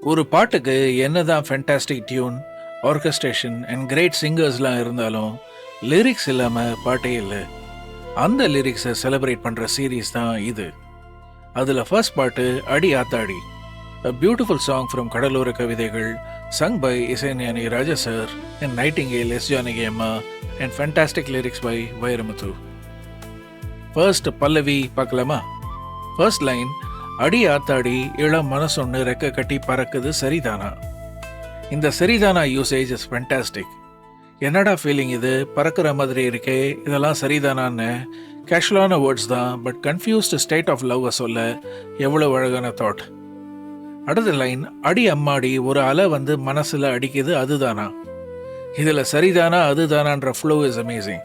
ஒரு பாட்டுக்கு என்னதான் fantastic tune, orchestration and great சிங்கர்ஸ்லாம் இருந்தாலும் லிரிக்ஸ் இல்லாமல் பாட்டே இல்லை. அந்த லிரிக்ஸை செலிப்ரேட் பண்ணுற சீரீஸ் தான் இது. அதில் ஃபர்ஸ்ட் பாட்டு அடி ஆத்தாடி, a beautiful song from கடலோர கவிதைகள், sung by இசைஞானி Raja sir and Nightingale S Janaki அம்மா and fantastic lyrics by Vairamuthu. First பல்லவி பார்க்கலாமா? ஃபர்ஸ்ட் லைன், அடி ஆத்தாடி இளம் மனசொன்னு ரெக்க கட்டி பறக்குது சரிதானா. இந்த சரிதானா யூசேஜ் இஸ் ஃபேண்டாஸ்டிக். என்னடா ஃபீலிங் இது, பறக்கிற மாதிரி இருக்கே, இதெல்லாம் சரிதானான்னு கேஷுவலான வேர்ட்ஸ் தான், பட் கன்ஃபியூஸ்டு ஸ்டேட் ஆஃப் லவ்வை சொல்ல எவ்வளோ அழகான தாட். அடுத்த லைன், அடி அம்மாடி ஒரு அலை வந்து மனசில் அடிக்குது அதுதானா. இதில் சரிதானா அதுதானான்ற ஃப்ளோ இஸ் அமேசிங்.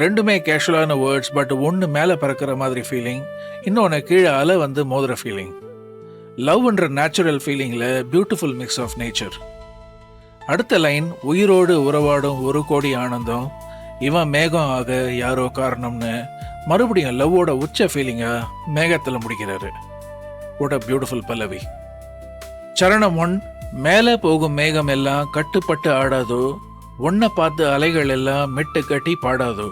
ரெண்டுமே கேஷுவலான வேர்ட்ஸ், பட் ஒன்று மேலே பறக்கிற மாதிரி ஃபீலிங், இன்னொன்று கீழே அலை வந்து மோதுற ஃபீலிங். லவ்ன்ற நேச்சுரல் ஃபீலிங்கில் பியூட்டிஃபுல் மிக்ஸ் ஆஃப் நேச்சர். அடுத்த லைன், உயிரோடு உறவாடும் ஒரு கோடி ஆனந்தம், இவன் மேகம் ஆக யாரோ காரணம்னு மறுபடியும் லவ்வோட உச்ச ஃபீலிங்காக மேகத்தில் முடிக்கிறாரு. வாட் அ பியூட்டிஃபுல் பல்லவி. சரணம் 1, மேலே போகும் மேகம் எல்லாம் கட்டுப்பட்டு ஆடாதோ, ஒன்றை பார்த்து அலைகள் எல்லாம் மெட்டு கட்டி பாடாதோ.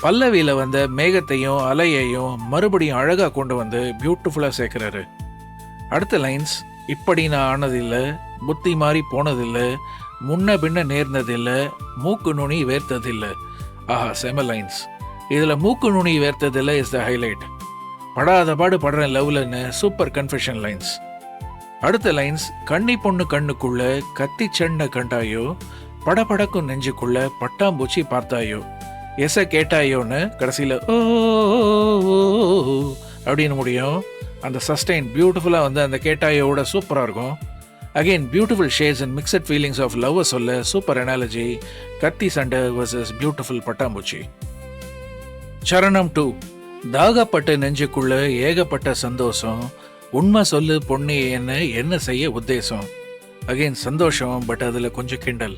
பல்லவியில் வந்த மேகத்தையும் அலையையும் மறுபடியும் அழகாக கொண்டு வந்து பியூட்டிஃபுல்லாக சேர்க்குறாரு. அடுத்த லைன்ஸ், இப்படி நான் ஆனதில்லை, புத்தி மாறி போனதில்லை, முன்ன பின்ன நேர்ந்ததில்லை, மூக்கு நுனி வேர்த்ததில்லை. ஆஹா, செம லைன்ஸ். இதில் மூக்கு நுனி வேர்த்ததில்லை இஸ் த ஹைலைட். படாத பாடு படுறேன் லவ்லன்னு சூப்பர் கன்ஃபெஷன் லைன்ஸ். அடுத்த லைன்ஸ், கன்னி பொண்ணு கண்ணுக்குள்ள கத்தி சென்ன கண்டாயோ, படபடக்கும் நெஞ்சுக்குள்ள பட்டாம்பூச்சி பார்த்தாயோ, எச கேட்டாயோன்னு கடைசியில் ஓ அப்படின்னு முடியும். அந்த சஸ்டெயின் பியூட்டிஃபுல்லாக வந்து அந்த கேட்டாயோட சூப்பராக இருக்கும். Again beautiful shades and mixed feelings of லவ்வை சொல்ல சூப்பர் அனாலஜி, கத்தி சண்டை வர்சஸ் பியூட்டிஃபுல் பட்டாம்பூச்சி. சரணம் 2, தாகப்பட்ட நெஞ்சுக்குள்ள ஏகப்பட்ட சந்தோஷம், உண்மை சொல்லு பொண்ணு என்ன செய்ய உத்தேசம். அகெயின் சந்தோஷம், பட் அதில் கொஞ்சம் கிண்டல்.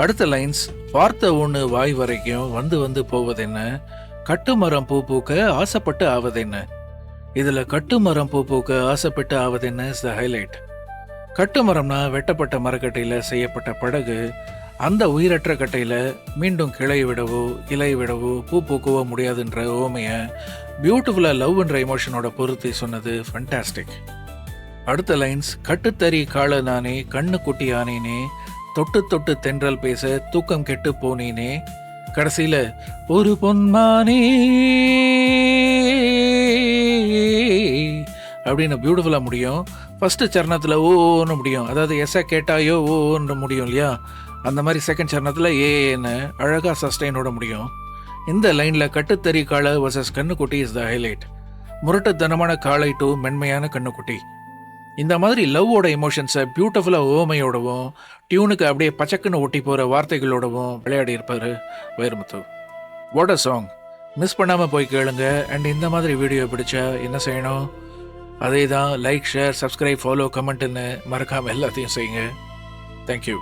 அடுத்த லைன்ஸ், பார்த்த ஒன்று வாய் வரைக்கும் வந்து வந்து போவதென்ன, கட்டுமரம் பூ பூக்க ஆசைப்பட்டு ஆவதென்ன. இதில் கட்டுமரம் பூ பூக்க ஆசைப்பட்டு ஆவதென்ன இஸ் த ஹைலைட். கட்டுமரம்னா வெட்டப்பட்ட மரக்கட்டையில் செய்யப்பட்ட படகு. அந்த உயிரற்ற கட்டையில் மீண்டும் கிளை விடவோ இலை விடவோ பூ பூக்கவோ முடியாதுன்ற ஓமையை பியூட்டிஃபுல்லாக லவ்ன்ற எமோஷனோட பொருத்தி சொன்னது ஃபண்டாஸ்டிக். அடுத்த லைன்ஸ், கட்டுத்தறி கால நானே கண்ணு குட்டி ஆனேனே, தொட்டு தொட்டு தென்றல் பேச தூக்கம் கெட்டு போனேனே. கடைசியில் ஒரு பொன்மானே அப்படின்னு பியூட்டிஃபுல்லாக முடியும். ஃபஸ்ட்டு சரணத்தில் ஓன்னு முடியும், அதாவது எஸ்ஸை கேட்டாயோ ஓன்னு முடியும் இல்லையா, அந்த மாதிரி செகண்ட் சரணத்தில் ஏன்னு அழகாக சஸ்டெயினோட முடியும். இந்த லைனில் கட்டுத்தறி காளை versus Kannukutti is the highlight. முரட்டுத்தனமான காளை டு மென்மையான கண்ணுக்குட்டி. இந்த மாதிரி லவ்வோட எமோஷன்ஸை பியூட்டிஃபுல்லாக ஓமையோடவும் டியூனுக்கு அப்படியே பச்சக்குன்னு ஒட்டி போகிற வார்த்தைகளோடவும் விளையாடி இருப்பார் Vairamuthu. What a song. Miss பண்ணாமல் போய் கேளுங்க. அண்ட் இந்த மாதிரி வீடியோ பிடிச்சா என்ன செய்யணும்? அதே தான், லைக், ஷேர், சப்ஸ்கிரைப், ஃபாலோ, கமெண்ட்டுன்னு மறக்காமல் எல்லாத்தையும் செய்யுங்க. தேங்க்யூ.